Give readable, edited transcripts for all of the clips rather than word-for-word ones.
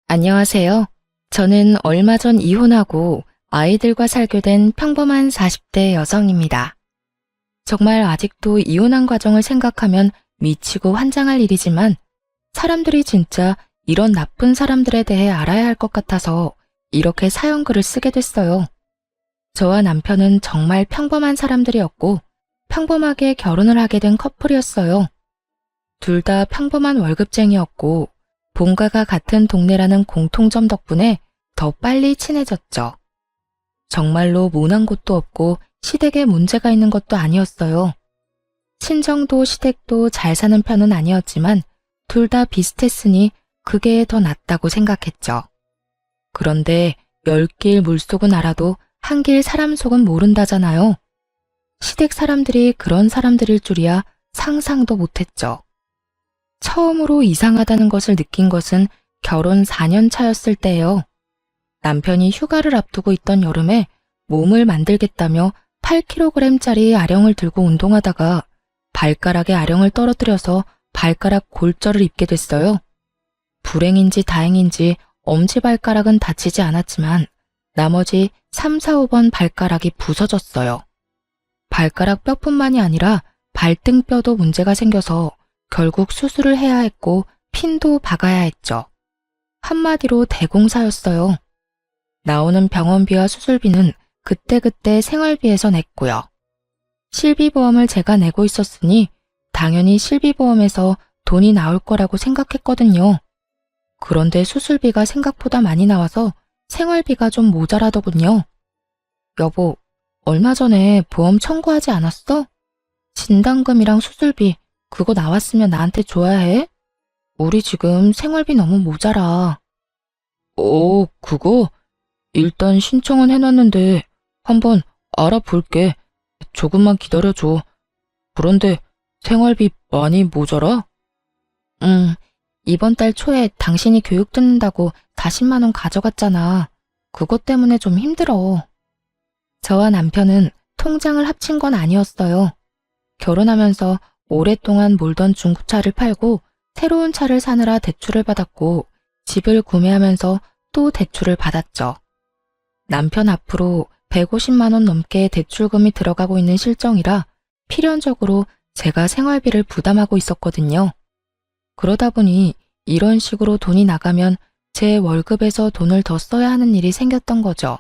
안녕하세요. 저는 얼마 전 이혼하고 아이들과 살게 된 평범한 40대 여성입니다. 정말 아직도 이혼한 과정을 생각하면 미치고 환장할 일이지만 사람들이 진짜 이런 나쁜 사람들에 대해 알아야 할 것 같아서 이렇게 사연글을 쓰게 됐어요. 저와 남편은 정말 평범한 사람들이었고 평범하게 결혼을 하게 된 커플이었어요. 둘 다 평범한 월급쟁이였고 본가가 같은 동네라는 공통점 덕분에 더 빨리 친해졌죠. 정말로 모난 곳도 없고 시댁에 문제가 있는 것도 아니었어요. 친정도 시댁도 잘 사는 편은 아니었지만 둘 다 비슷했으니 그게 더 낫다고 생각했죠. 그런데 열 길 물속은 알아도 한 길 사람 속은 모른다잖아요. 시댁 사람들이 그런 사람들일 줄이야 상상도 못했죠. 처음으로 이상하다는 것을 느낀 것은 결혼 4년 차였을 때예요. 남편이 휴가를 앞두고 있던 여름에 몸을 만들겠다며 8kg짜리 아령을 들고 운동하다가 발가락에 아령을 떨어뜨려서 발가락 골절을 입게 됐어요. 불행인지 다행인지 엄지발가락은 다치지 않았지만 나머지 3, 4, 5번 발가락이 부서졌어요. 발가락 뼈뿐만이 아니라 발등뼈도 문제가 생겨서 결국 수술을 해야 했고 핀도 박아야 했죠. 한마디로 대공사였어요. 나오는 병원비와 수술비는 그때그때 생활비에서 냈고요. 실비보험을 제가 내고 있었으니 당연히 실비보험에서 돈이 나올 거라고 생각했거든요. 그런데 수술비가 생각보다 많이 나와서 생활비가 좀 모자라더군요. 여보, 얼마 전에 보험 청구하지 않았어? 진단금이랑 수술비 그거 나왔으면 나한테 줘야 해? 우리 지금 생활비 너무 모자라. 그거? 일단 신청은 해놨는데 한번 알아볼게. 조금만 기다려줘. 그런데 생활비 많이 모자라? 응, 이번 달 초에 당신이 교육 듣는다고 40만 원 가져갔잖아. 그것 때문에 좀 힘들어. 저와 남편은 통장을 합친 건 아니었어요. 결혼하면서 오랫동안 몰던 중고차를 팔고 새로운 차를 사느라 대출을 받았고 집을 구매하면서 또 대출을 받았죠. 남편 앞으로 150만 원 넘게 대출금이 들어가고 있는 실정이라 필연적으로 제가 생활비를 부담하고 있었거든요. 그러다 보니 이런 식으로 돈이 나가면 제 월급에서 돈을 더 써야 하는 일이 생겼던 거죠.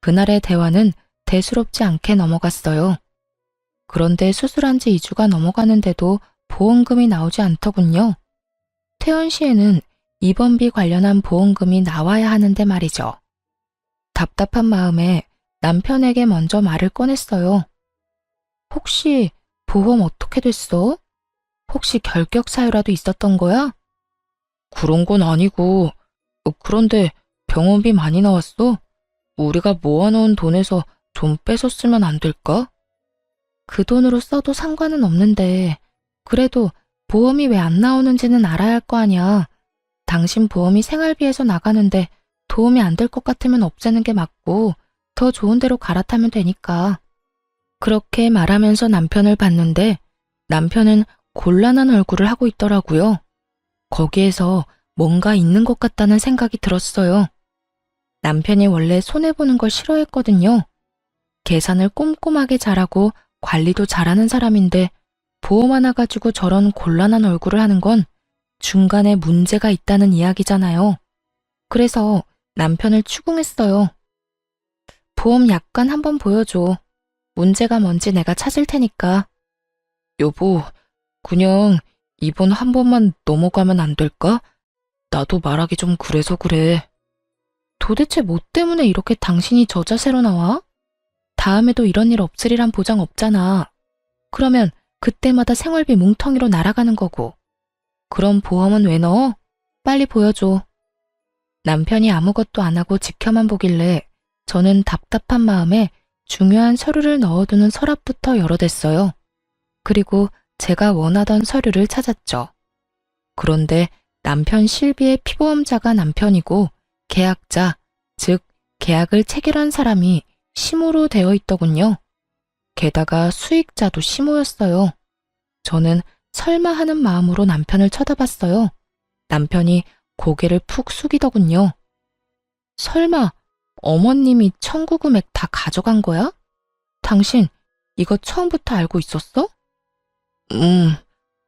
그날의 대화는 대수롭지 않게 넘어갔어요. 그런데 수술한 지 2주가 넘어가는데도 보험금이 나오지 않더군요. 퇴원 시에는 입원비 관련한 보험금이 나와야 하는데 말이죠. 답답한 마음에 남편에게 먼저 말을 꺼냈어요. 혹시 보험 어떻게 됐어? 혹시 결격 사유라도 있었던 거야? 그런 건 아니고, 그런데 병원비 많이 나왔어? 우리가 모아놓은 돈에서 좀 뺏어 쓰면 안 될까? 그 돈으로 써도 상관은 없는데 그래도 보험이 왜 안 나오는지는 알아야 할 거 아니야. 당신 보험이 생활비에서 나가는데 도움이 안 될 것 같으면 없애는 게 맞고 더 좋은 데로 갈아타면 되니까. 그렇게 말하면서 남편을 봤는데 남편은 곤란한 얼굴을 하고 있더라고요. 거기에서 뭔가 있는 것 같다는 생각이 들었어요. 남편이 원래 손해보는 걸 싫어했거든요. 계산을 꼼꼼하게 잘하고 관리도 잘하는 사람인데 보험 하나 가지고 저런 곤란한 얼굴을 하는 건 중간에 문제가 있다는 이야기잖아요. 그래서 남편을 추궁했어요. 보험 약관 한번 보여줘. 문제가 뭔지 내가 찾을 테니까. 여보, 그냥 이번 한 번만 넘어가면 안 될까? 나도 말하기 좀 그래서 그래. 도대체 뭐 때문에 이렇게 당신이 저 자세로 나와? 다음에도 이런 일 없으리란 보장 없잖아. 그러면 그때마다 생활비 뭉텅이로 날아가는 거고. 그럼 보험은 왜 넣어? 빨리 보여줘. 남편이 아무것도 안 하고 지켜만 보길래 저는 답답한 마음에 중요한 서류를 넣어두는 서랍부터 열어댔어요. 그리고 제가 원하던 서류를 찾았죠. 그런데 남편 실비의 피보험자가 남편이고 계약자, 즉 계약을 체결한 사람이 시모로 되어 있더군요. 게다가 수익자도 시모였어요. 저는 설마 하는 마음으로 남편을 쳐다봤어요. 남편이 고개를 푹 숙이더군요. 설마 어머님이 청구 금액 다 가져간 거야? 당신 이거 처음부터 알고 있었어?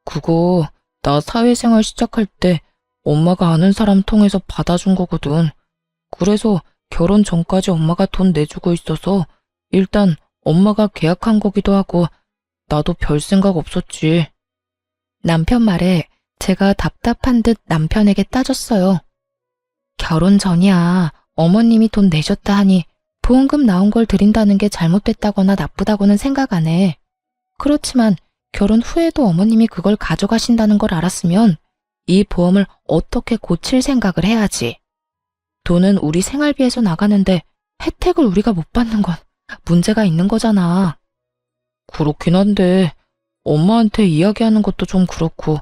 그거 나 사회생활 시작할 때 엄마가 아는 사람 통해서 받아준 거거든. 그래서 결혼 전까지 엄마가 돈 내주고 있어서 일단 엄마가 계약한 거기도 하고 나도 별 생각 없었지. 남편 말에 제가 답답한 듯 남편에게 따졌어요. 결혼 전이야. 어머님이 돈 내셨다 하니 보험금 나온 걸 드린다는 게 잘못됐다거나 나쁘다고는 생각 안 해. 그렇지만 결혼 후에도 어머님이 그걸 가져가신다는 걸 알았으면 이 보험을 어떻게 고칠 생각을 해야지. 돈은 우리 생활비에서 나가는데 혜택을 우리가 못 받는 건 문제가 있는 거잖아. 그렇긴 한데 엄마한테 이야기하는 것도 좀 그렇고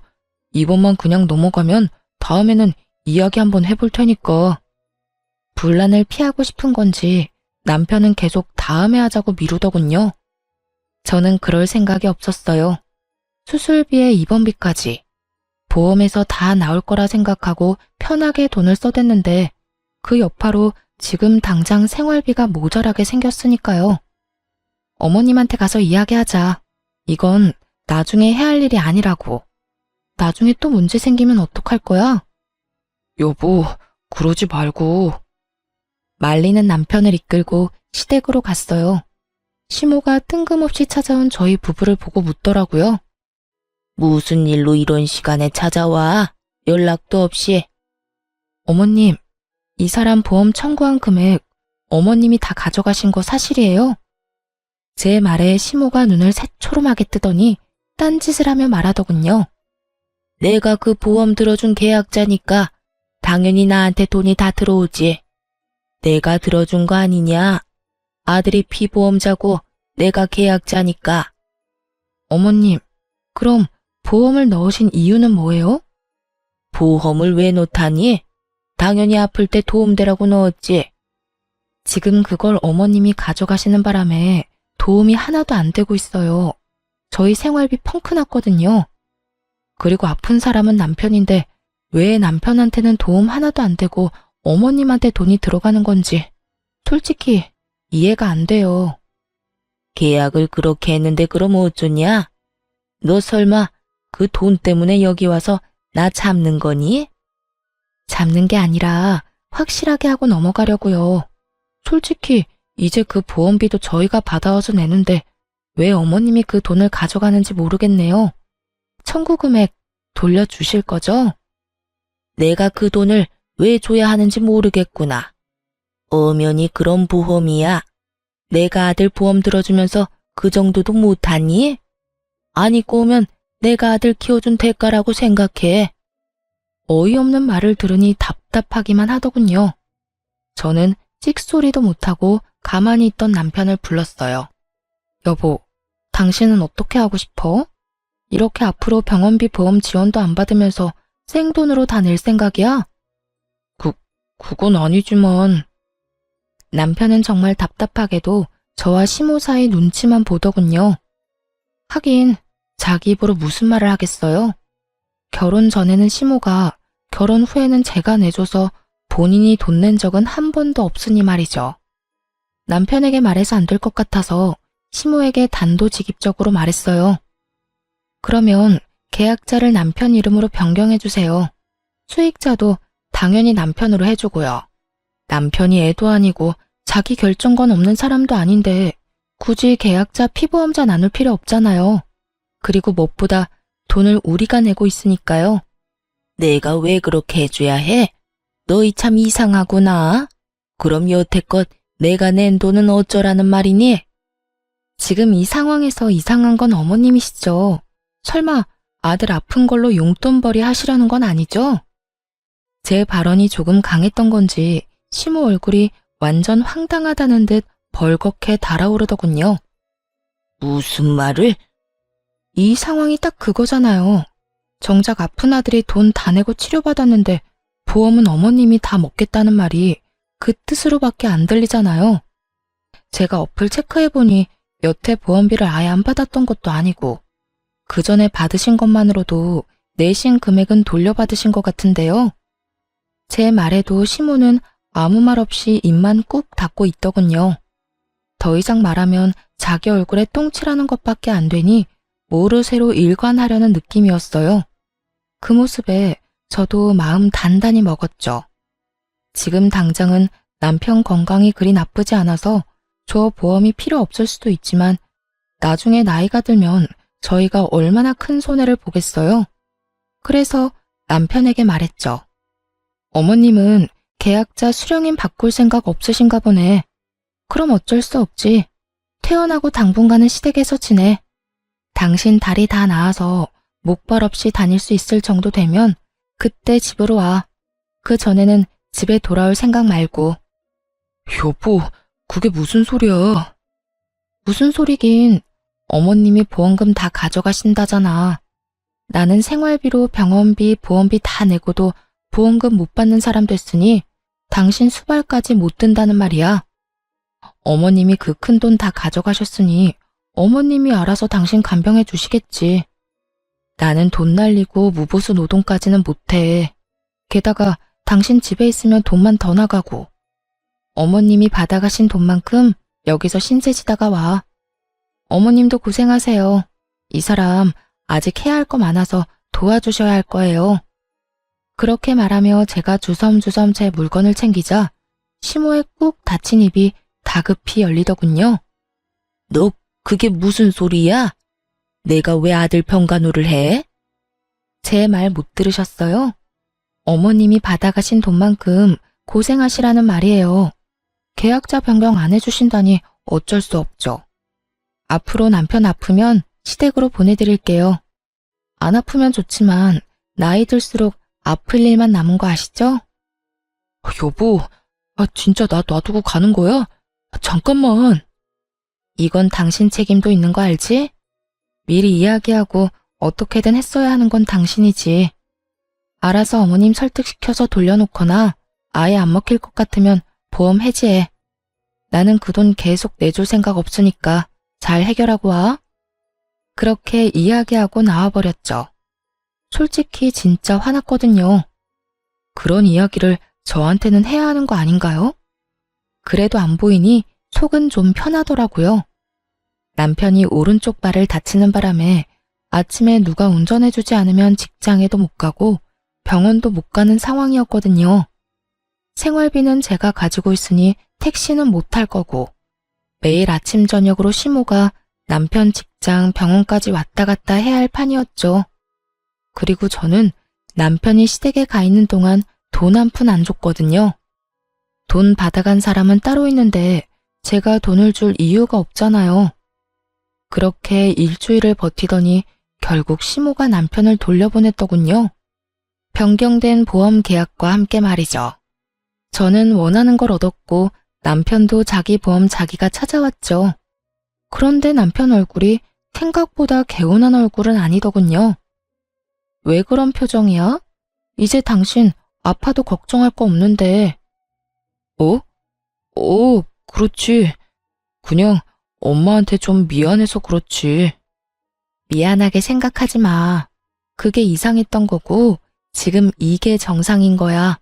이번만 그냥 넘어가면 다음에는 이야기 한번 해볼 테니까. 분란을 피하고 싶은 건지 남편은 계속 다음에 하자고 미루더군요. 저는 그럴 생각이 없었어요. 수술비에 입원비까지. 보험에서 다 나올 거라 생각하고 편하게 돈을 써댔는데 그 여파로 지금 당장 생활비가 모자라게 생겼으니까요. 어머님한테 가서 이야기하자. 이건 나중에 해야 할 일이 아니라고. 나중에 또 문제 생기면 어떡할 거야? 여보, 그러지 말고. 말리는 남편을 이끌고 시댁으로 갔어요. 시모가 뜬금없이 찾아온 저희 부부를 보고 묻더라고요. 무슨 일로 이런 시간에 찾아와? 연락도 없이. 어머님, 이 사람 보험 청구한 금액 어머님이 다 가져가신 거 사실이에요? 제 말에 시모가 눈을 새초롬하게 뜨더니 딴짓을 하며 말하더군요. 내가 그 보험 들어준 계약자니까 당연히 나한테 돈이 다 들어오지. 내가 들어준 거 아니냐? 아들이 피보험자고 내가 계약자니까. 어머님, 그럼 보험을 넣으신 이유는 뭐예요? 보험을 왜 넣다니? 당연히 아플 때 도움되라고 넣었지. 지금 그걸 어머님이 가져가시는 바람에 도움이 하나도 안 되고 있어요. 저희 생활비 펑크 났거든요. 그리고 아픈 사람은 남편인데 왜 남편한테는 도움 하나도 안 되고 어머님한테 돈이 들어가는 건지 솔직히 이해가 안 돼요. 계약을 그렇게 했는데 그럼 어쩌냐? 너 설마 그 돈 때문에 여기 와서 나 잡는 거니? 잡는 게 아니라 확실하게 하고 넘어가려고요. 솔직히 이제 그 보험비도 저희가 받아와서 내는데 왜 어머님이 그 돈을 가져가는지 모르겠네요. 청구 금액 돌려주실 거죠? 내가 그 돈을 왜 줘야 하는지 모르겠구나. 엄연히 그런 보험이야. 내가 아들 보험 들어주면서 그 정도도 못하니? 아니 꼬면 내가 아들 키워준 대가라고 생각해. 어이없는 말을 들으니 답답하기만 하더군요. 저는 찍소리도 못하고 가만히 있던 남편을 불렀어요. 여보, 당신은 어떻게 하고 싶어? 이렇게 앞으로 병원비 보험 지원도 안 받으면서 생돈으로 다 낼 생각이야? 그건 아니지만. 남편은 정말 답답하게도 저와 시모 사이 눈치만 보더군요. 하긴 자기 입으로 무슨 말을 하겠어요? 결혼 전에는 시모가, 결혼 후에는 제가 내줘서 본인이 돈 낸 적은 한 번도 없으니 말이죠. 남편에게 말해서 안 될 것 같아서 시모에게 단도직입적으로 말했어요. 그러면 계약자를 남편 이름으로 변경해주세요. 수익자도 당연히 남편으로 해주고요. 남편이 애도 아니고 자기 결정권 없는 사람도 아닌데 굳이 계약자 피보험자 나눌 필요 없잖아요. 그리고 무엇보다 돈을 우리가 내고 있으니까요. 내가 왜 그렇게 해줘야 해? 너희 참 이상하구나. 그럼 여태껏 내가 낸 돈은 어쩌라는 말이니? 지금 이 상황에서 이상한 건 어머님이시죠. 설마 아들 아픈 걸로 용돈벌이 하시려는 건 아니죠? 제 발언이 조금 강했던 건지 시모 얼굴이 완전 황당하다는 듯 벌겋게 달아오르더군요. 무슨 말을? 이 상황이 딱 그거잖아요. 정작 아픈 아들이 돈 다 내고 치료받았는데 보험은 어머님이 다 먹겠다는 말이 그 뜻으로밖에 안 들리잖아요. 제가 어플 체크해보니 여태 보험비를 아예 안 받았던 것도 아니고 그 전에 받으신 것만으로도 내신 금액은 돌려받으신 것 같은데요. 제 말에도 시모는 아무 말 없이 입만 꾹 닫고 있더군요. 더 이상 말하면 자기 얼굴에 똥칠하는 것밖에 안 되니 뭐를 새로 일관하려는 느낌이었어요. 그 모습에 저도 마음 단단히 먹었죠. 지금 당장은 남편 건강이 그리 나쁘지 않아서 저 보험이 필요 없을 수도 있지만 나중에 나이가 들면 저희가 얼마나 큰 손해를 보겠어요. 그래서 남편에게 말했죠. 어머님은 계약자 수령인 바꿀 생각 없으신가 보네. 그럼 어쩔 수 없지. 퇴원하고 당분간은 시댁에서 지내. 당신 다리 다 나아서 목발 없이 다닐 수 있을 정도 되면 그때 집으로 와. 그 전에는 집에 돌아올 생각 말고. 여보, 그게 무슨 소리야? 무슨 소리긴. 어머님이 보험금 다 가져가신다잖아. 나는 생활비로 병원비, 보험비 다 내고도 보험금 못 받는 사람 됐으니 당신 수발까지 못 든다는 말이야. 어머님이 그 큰 돈 다 가져가셨으니 어머님이 알아서 당신 간병해 주시겠지. 나는 돈 날리고 무보수 노동까지는 못해. 게다가 당신 집에 있으면 돈만 더 나가고. 어머님이 받아가신 돈만큼 여기서 신세지다가 와. 어머님도 고생하세요. 이 사람 아직 해야 할 거 많아서 도와주셔야 할 거예요. 그렇게 말하며 제가 주섬주섬 제 물건을 챙기자 시모의 꾹 닫힌 입이 다급히 열리더군요. 너 그게 무슨 소리야? 내가 왜 아들 병간호를 해? 제 말 못 들으셨어요? 어머님이 받아가신 돈만큼 고생하시라는 말이에요. 계약자 변경 안 해주신다니 어쩔 수 없죠. 앞으로 남편 아프면 시댁으로 보내드릴게요. 안 아프면 좋지만 나이 들수록 아플 일만 남은 거 아시죠? 여보, 진짜 나 놔두고 가는 거야? 잠깐만. 이건 당신 책임도 있는 거 알지? 미리 이야기하고 어떻게든 했어야 하는 건 당신이지. 알아서 어머님 설득시켜서 돌려놓거나 아예 안 먹힐 것 같으면 보험 해지해. 나는 그 돈 계속 내줄 생각 없으니까 잘 해결하고 와. 그렇게 이야기하고 나와버렸죠. 솔직히 진짜 화났거든요. 그런 이야기를 저한테는 해야 하는 거 아닌가요? 그래도 안 보이니 속은 좀 편하더라고요. 남편이 오른쪽 발을 다치는 바람에 아침에 누가 운전해주지 않으면 직장에도 못 가고 병원도 못 가는 상황이었거든요. 생활비는 제가 가지고 있으니 택시는 못 탈 거고 매일 아침 저녁으로 시모가 남편 직장 병원까지 왔다 갔다 해야 할 판이었죠. 그리고 저는 남편이 시댁에 가 있는 동안 돈 한 푼 안 줬거든요. 돈 받아간 사람은 따로 있는데 제가 돈을 줄 이유가 없잖아요. 그렇게 일주일을 버티더니 결국 시모가 남편을 돌려보냈더군요. 변경된 보험 계약과 함께 말이죠. 저는 원하는 걸 얻었고 남편도 자기 보험 자기가 찾아왔죠. 그런데 남편 얼굴이 생각보다 개운한 얼굴은 아니더군요. 왜 그런 표정이야? 이제 당신 아파도 걱정할 거 없는데. 그렇지. 그냥 엄마한테 좀 미안해서 그렇지. 미안하게 생각하지 마. 그게 이상했던 거고 지금 이게 정상인 거야.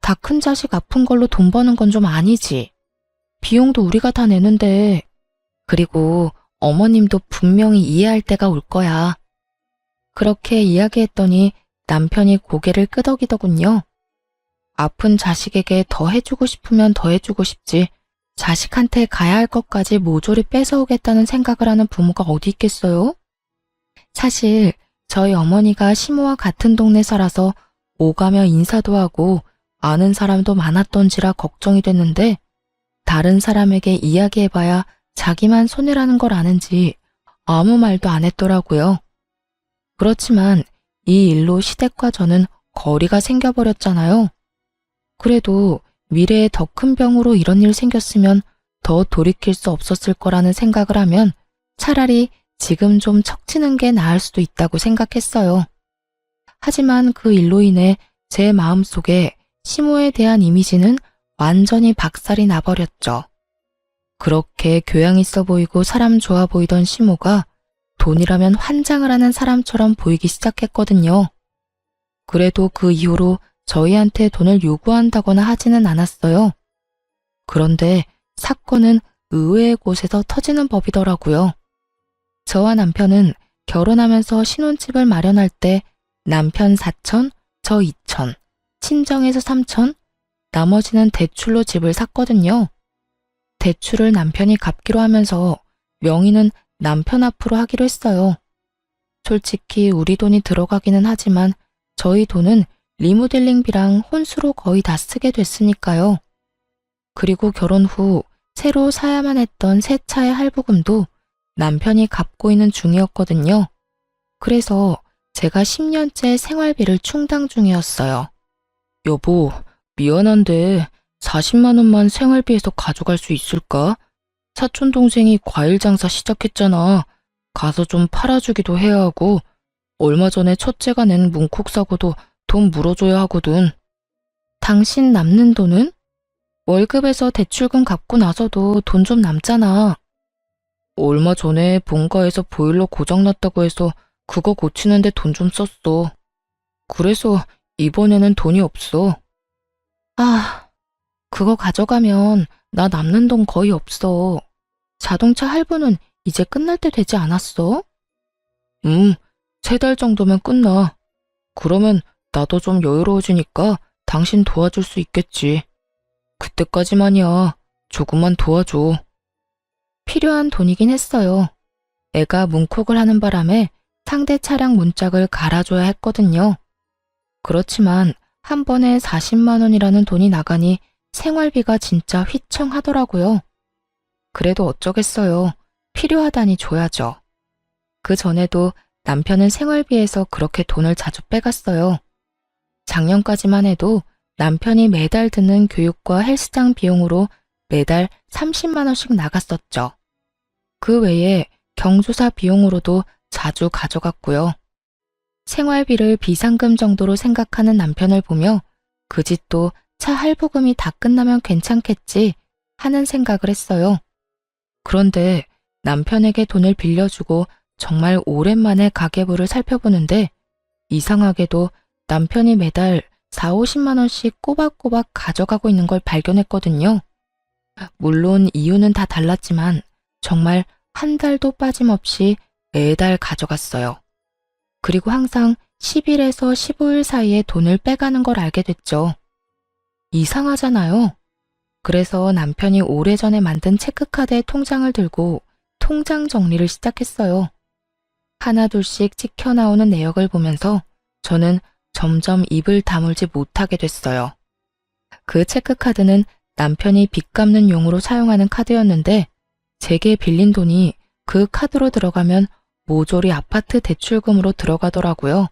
다 큰 자식 아픈 걸로 돈 버는 건 좀 아니지. 비용도 우리가 다 내는데. 그리고 어머님도 분명히 이해할 때가 올 거야. 그렇게 이야기했더니 남편이 고개를 끄덕이더군요. 아픈 자식에게 더 해주고 싶으면 더 해주고 싶지. 자식한테 가야 할 것까지 모조리 뺏어오겠다는 생각을 하는 부모가 어디 있겠어요? 사실 저희 어머니가 시모와 같은 동네 살아서 오가며 인사도 하고 아는 사람도 많았던지라 걱정이 됐는데 다른 사람에게 이야기해봐야 자기만 손해라는 걸 아는지 아무 말도 안 했더라고요. 그렇지만 이 일로 시댁과 저는 거리가 생겨버렸잖아요. 그래도 미래에 더 큰 병으로 이런 일 생겼으면 더 돌이킬 수 없었을 거라는 생각을 하면 차라리 지금 좀 척치는 게 나을 수도 있다고 생각했어요. 하지만 그 일로 인해 제 마음속에 시모에 대한 이미지는 완전히 박살이 나버렸죠. 그렇게 교양 있어 보이고 사람 좋아 보이던 시모가 돈이라면 환장을 하는 사람처럼 보이기 시작했거든요. 그래도 그 이후로 저희한테 돈을 요구한다거나 하지는 않았어요. 그런데 사건은 의외의 곳에서 터지는 법이더라고요. 저와 남편은 결혼하면서 신혼집을 마련할 때 남편 4천, 저 2천, 친정에서 3천, 나머지는 대출로 집을 샀거든요. 대출을 남편이 갚기로 하면서 명의는 남편 앞으로 하기로 했어요. 솔직히 우리 돈이 들어가기는 하지만 저희 돈은 리모델링비랑 혼수로 거의 다 쓰게 됐으니까요. 그리고 결혼 후 새로 사야만 했던 새 차의 할부금도 남편이 갚고 있는 중이었거든요. 그래서 제가 10년째 생활비를 충당 중이었어요. 여보, 미안한데 40만 원만 생활비에서 가져갈 수 있을까? 사촌 동생이 과일 장사 시작했잖아. 가서 좀 팔아주기도 해야 하고 얼마 전에 첫째가 낸 문콕 사고도 돈 물어줘야 하거든. 당신 남는 돈은? 월급에서 대출금 갚고 나서도 돈 좀 남잖아. 얼마 전에 본가에서 보일러 고장났다고 해서 그거 고치는데 돈 좀 썼어. 그래서 이번에는 돈이 없어. 아, 그거 가져가면 나 남는 돈 거의 없어. 자동차 할부는 이제 끝날 때 되지 않았어? 3달 정도면 끝나. 그러면 나도 좀 여유로워지니까 당신 도와줄 수 있겠지. 그때까지만이야. 조금만 도와줘. 필요한 돈이긴 했어요. 애가 문콕을 하는 바람에 상대 차량 문짝을 갈아줘야 했거든요. 그렇지만 한 번에 40만 원이라는 돈이 나가니 생활비가 진짜 휘청하더라고요. 그래도 어쩌겠어요. 필요하다니 줘야죠. 그 전에도 남편은 생활비에서 그렇게 돈을 자주 빼갔어요. 작년까지만 해도 남편이 매달 드는 교육과 헬스장 비용으로 매달 30만 원씩 나갔었죠. 그 외에 경조사 비용으로도 자주 가져갔고요. 생활비를 비상금 정도로 생각하는 남편을 보며 그 집도 차 할부금이 다 끝나면 괜찮겠지 하는 생각을 했어요. 그런데 남편에게 돈을 빌려주고 정말 오랜만에 가계부를 살펴보는데 이상하게도 남편이 매달 4, 50만 원씩 꼬박꼬박 가져가고 있는 걸 발견했거든요. 물론 이유는 다 달랐지만 정말 한 달도 빠짐없이 매달 가져갔어요. 그리고 항상 10일에서 15일 사이에 돈을 빼가는 걸 알게 됐죠. 이상하잖아요. 그래서 남편이 오래전에 만든 체크카드의 통장을 들고 통장 정리를 시작했어요. 하나둘씩 찍혀 나오는 내역을 보면서 저는 점점 입을 다물지 못하게 됐어요. 그 체크카드는 남편이 빚 갚는 용으로 사용하는 카드였는데 제게 빌린 돈이 그 카드로 들어가면 모조리 아파트 대출금으로 들어가더라고요.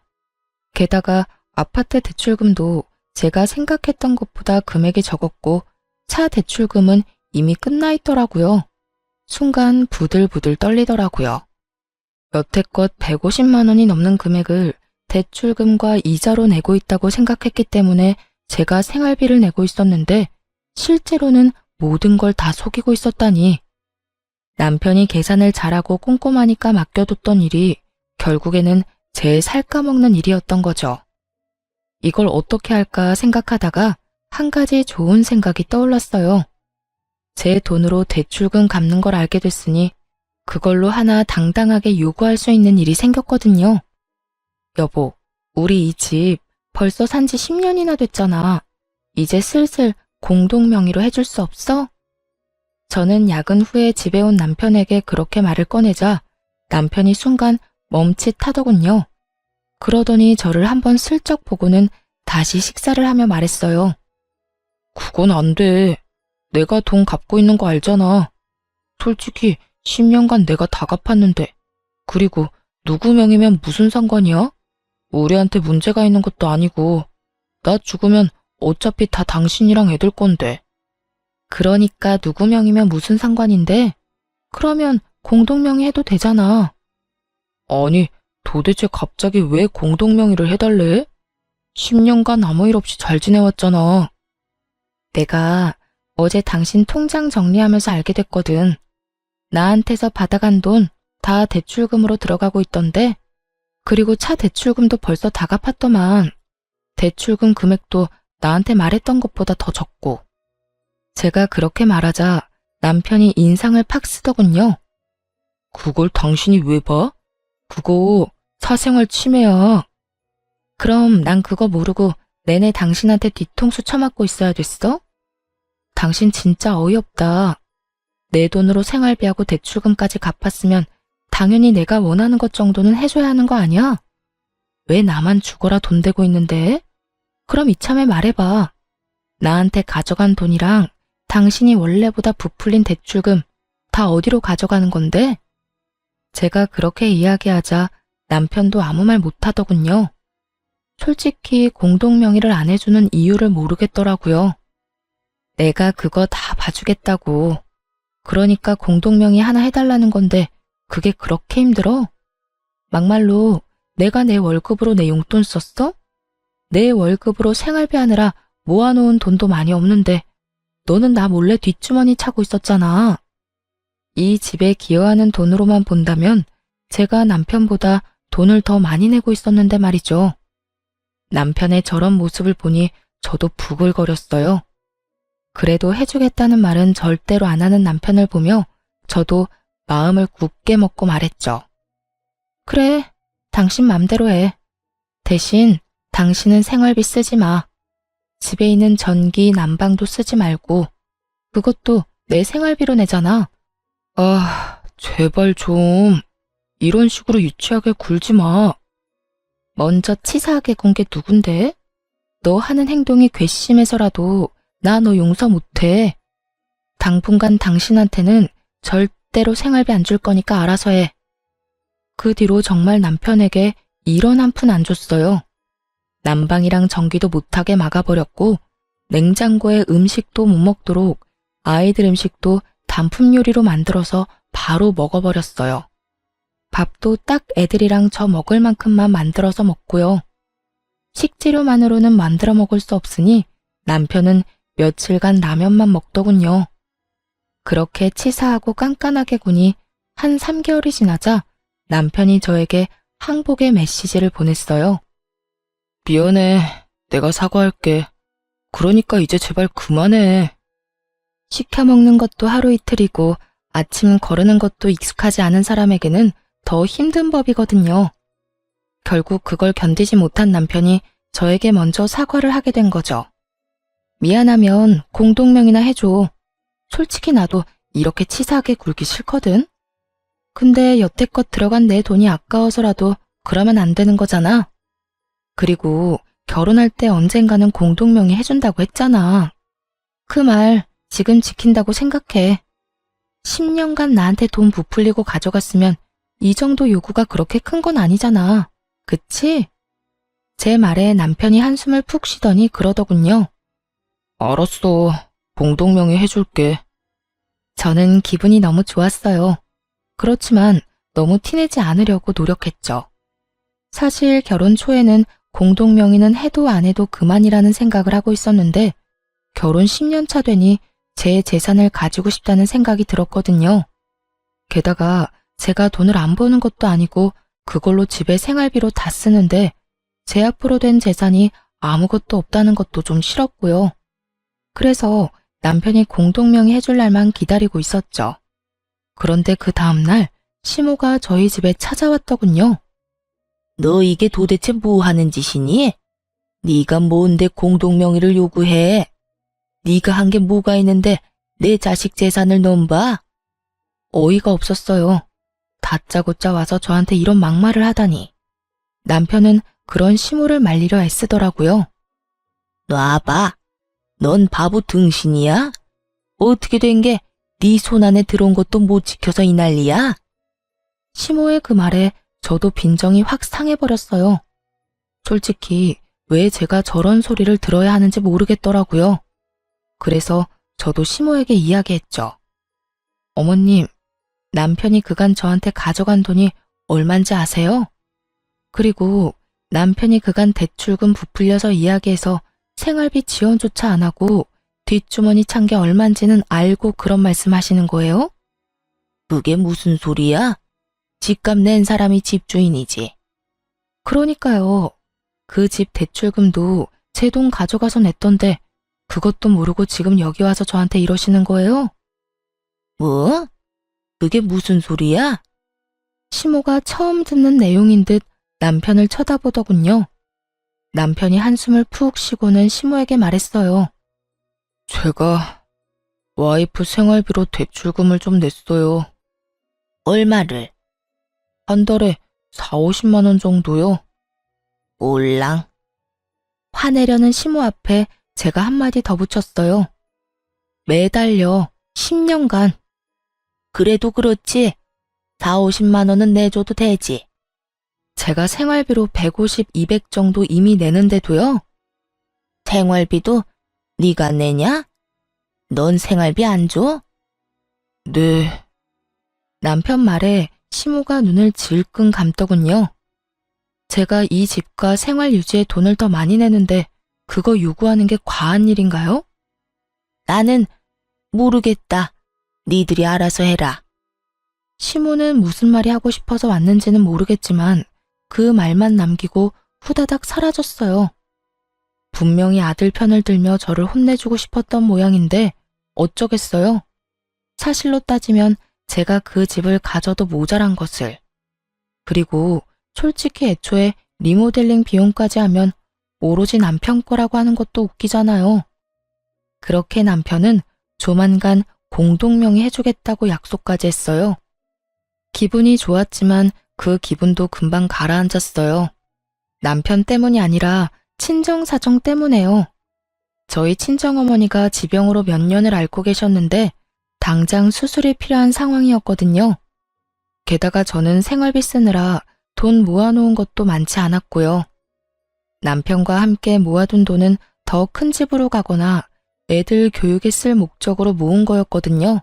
게다가 아파트 대출금도 제가 생각했던 것보다 금액이 적었고 차 대출금은 이미 끝나 있더라고요. 순간 부들부들 떨리더라고요. 여태껏 150만 원이 넘는 금액을 대출금과 이자로 내고 있다고 생각했기 때문에 제가 생활비를 내고 있었는데 실제로는 모든 걸 다 속이고 있었다니. 남편이 계산을 잘하고 꼼꼼하니까 맡겨뒀던 일이 결국에는 제 살까먹는 일이었던 거죠. 이걸 어떻게 할까 생각하다가 한 가지 좋은 생각이 떠올랐어요. 제 돈으로 대출금 갚는 걸 알게 됐으니 그걸로 하나 당당하게 요구할 수 있는 일이 생겼거든요. 여보, 우리 이 집 벌써 산지 10년이나 됐잖아. 이제 슬슬 공동 명의로 해줄 수 없어? 저는 야근 후에 집에 온 남편에게 그렇게 말을 꺼내자 남편이 순간 멈칫하더군요. 그러더니 저를 한번 슬쩍 보고는 다시 식사를 하며 말했어요. 그건 안 돼. 내가 돈 갚고 있는 거 알잖아. 솔직히 10년간 내가 다 갚았는데. 그리고 누구 명의면 무슨 상관이야? 우리한테 문제가 있는 것도 아니고 나 죽으면 어차피 다 당신이랑 애들 건데. 그러니까 누구 명의면 무슨 상관인데? 그러면 공동명의 해도 되잖아. 아니, 도대체 갑자기 왜 공동명의를 해달래? 10년간 아무 일 없이 잘 지내왔잖아. 내가 어제 당신 통장 정리하면서 알게 됐거든. 나한테서 받아간 돈 다 대출금으로 들어가고 있던데. 그리고 차 대출금도 벌써 다 갚았더만. 대출금 금액도 나한테 말했던 것보다 더 적고. 제가 그렇게 말하자 남편이 인상을 팍 쓰더군요. 그걸 당신이 왜 봐? 그거 사생활 침해야. 그럼 난 그거 모르고 내내 당신한테 뒤통수 쳐맞고 있어야 됐어? 당신 진짜 어이없다. 내 돈으로 생활비하고 대출금까지 갚았으면 당연히 내가 원하는 것 정도는 해줘야 하는 거 아니야? 왜 나만 죽어라 돈 대고 있는데? 그럼 이참에 말해봐. 나한테 가져간 돈이랑 당신이 원래보다 부풀린 대출금 다 어디로 가져가는 건데? 제가 그렇게 이야기하자 남편도 아무 말 못하더군요. 솔직히 공동명의를 안 해주는 이유를 모르겠더라고요. 내가 그거 다 봐주겠다고. 그러니까 공동명의 하나 해달라는 건데 그게 그렇게 힘들어? 막말로 내가 내 월급으로 내 용돈 썼어? 내 월급으로 생활비 하느라 모아놓은 돈도 많이 없는데 너는 나 몰래 뒷주머니 차고 있었잖아. 이 집에 기여하는 돈으로만 본다면 제가 남편보다 돈을 더 많이 내고 있었는데 말이죠. 남편의 저런 모습을 보니 저도 부글거렸어요. 그래도 해주겠다는 말은 절대로 안 하는 남편을 보며 저도 마음을 굳게 먹고 말했죠. 그래, 당신 맘대로 해. 대신 당신은 생활비 쓰지 마. 집에 있는 전기, 난방도 쓰지 말고 그것도 내 생활비로 내잖아. 아, 제발 좀 이런 식으로 유치하게 굴지 마. 먼저 치사하게 군 게 누군데? 너 하는 행동이 괘씸해서라도 나 너 용서 못해. 당분간 당신한테는 절대로 생활비 안 줄 거니까 알아서 해. 그 뒤로 정말 남편에게 1원 한 푼 안 줬어요. 난방이랑 전기도 못하게 막아버렸고 냉장고에 음식도 못 먹도록 아이들 음식도 단품 요리로 만들어서 바로 먹어버렸어요. 밥도 딱 애들이랑 저 먹을 만큼만 만들어서 먹고요. 식재료만으로는 만들어 먹을 수 없으니 남편은 며칠간 라면만 먹더군요. 그렇게 치사하고 깐깐하게 구니 한 3개월이 지나자 남편이 저에게 항복의 메시지를 보냈어요. 미안해. 내가 사과할게. 그러니까 이제 제발 그만해. 시켜 먹는 것도 하루 이틀이고 아침 거르는 것도 익숙하지 않은 사람에게는 더 힘든 법이거든요. 결국 그걸 견디지 못한 남편이 저에게 먼저 사과를 하게 된 거죠. 미안하면 공동명의나 해줘. 솔직히 나도 이렇게 치사하게 굴기 싫거든. 근데 여태껏 들어간 내 돈이 아까워서라도 그러면 안 되는 거잖아. 그리고 결혼할 때 언젠가는 공동명의 해준다고 했잖아. 그 말 지금 지킨다고 생각해. 10년간 나한테 돈 부풀리고 가져갔으면 이 정도 요구가 그렇게 큰 건 아니잖아. 그치? 제 말에 남편이 한숨을 푹 쉬더니 그러더군요. 알았어. 공동명의 해줄게. 저는 기분이 너무 좋았어요. 그렇지만 너무 티내지 않으려고 노력했죠. 사실 결혼 초에는 공동명의는 해도 안 해도 그만이라는 생각을 하고 있었는데 결혼 10년 차 되니 제 재산을 가지고 싶다는 생각이 들었거든요. 게다가 제가 돈을 안 버는 것도 아니고 그걸로 집에 생활비로 다 쓰는데 제 앞으로 된 재산이 아무것도 없다는 것도 좀 싫었고요. 그래서 남편이 공동명의 해줄 날만 기다리고 있었죠. 그런데 그 다음날 시모가 저희 집에 찾아왔더군요. 너 이게 도대체 뭐 하는 짓이니? 네가 뭔데 공동명의를 요구해? 네가 한 게 뭐가 있는데 내 자식 재산을 넘봐? 어이가 없었어요. 다짜고짜 와서 저한테 이런 막말을 하다니. 남편은 그런 시모를 말리려 애쓰더라고요. 놔봐. 넌 바보 등신이야? 어떻게 된 게 네 손 안에 들어온 것도 못 지켜서 이 난리야? 시모의 그 말에 저도 빈정이 확 상해버렸어요. 솔직히 왜 제가 저런 소리를 들어야 하는지 모르겠더라고요. 그래서 저도 시모에게 이야기했죠. 어머님, 남편이 그간 저한테 가져간 돈이 얼만지 아세요? 그리고 남편이 그간 대출금 부풀려서 이야기해서 생활비 지원조차 안 하고 뒷주머니 찬 게 얼만지는 알고 그런 말씀하시는 거예요? 그게 무슨 소리야? 집값 낸 사람이 집주인이지. 그러니까요. 그 집 대출금도 제 돈 가져가서 냈던데 그것도 모르고 지금 여기 와서 저한테 이러시는 거예요? 뭐? 그게 무슨 소리야? 시모가 처음 듣는 내용인 듯 남편을 쳐다보더군요. 남편이 한숨을 푹 쉬고는 시모에게 말했어요. 제가 와이프 생활비로 대출금을 좀 냈어요. 얼마를? 한 달에 4, 50만 원 정도요. 올랑. 화내려는 시모 앞에 제가 한마디 더 붙였어요. 매달요. 10년간. 그래도 그렇지. 4, 50만 원은 내줘도 되지. 제가 생활비로 150, 200 정도 이미 내는데도요. 생활비도 네가 내냐? 넌 생활비 안 줘? 네. 남편 말에 시모가 눈을 질끈 감더군요. 제가 이 집과 생활 유지에 돈을 더 많이 내는데 그거 요구하는 게 과한 일인가요? 나는 모르겠다. 니들이 알아서 해라. 시모는 무슨 말이 하고 싶어서 왔는지는 모르겠지만 그 말만 남기고 후다닥 사라졌어요. 분명히 아들 편을 들며 저를 혼내주고 싶었던 모양인데 어쩌겠어요. 사실로 따지면 제가 그 집을 가져도 모자란 것을. 그리고 솔직히 애초에 리모델링 비용까지 하면 오로지 남편 거라고 하는 것도 웃기잖아요. 그렇게 남편은 조만간 공동명의 해주겠다고 약속까지 했어요. 기분이 좋았지만 그 기분도 금방 가라앉았어요. 남편 때문이 아니라 친정사정 때문에요. 저희 친정어머니가 지병으로 몇 년을 앓고 계셨는데 당장 수술이 필요한 상황이었거든요. 게다가 저는 생활비 쓰느라 돈 모아놓은 것도 많지 않았고요. 남편과 함께 모아둔 돈은 더 큰 집으로 가거나 애들 교육에 쓸 목적으로 모은 거였거든요.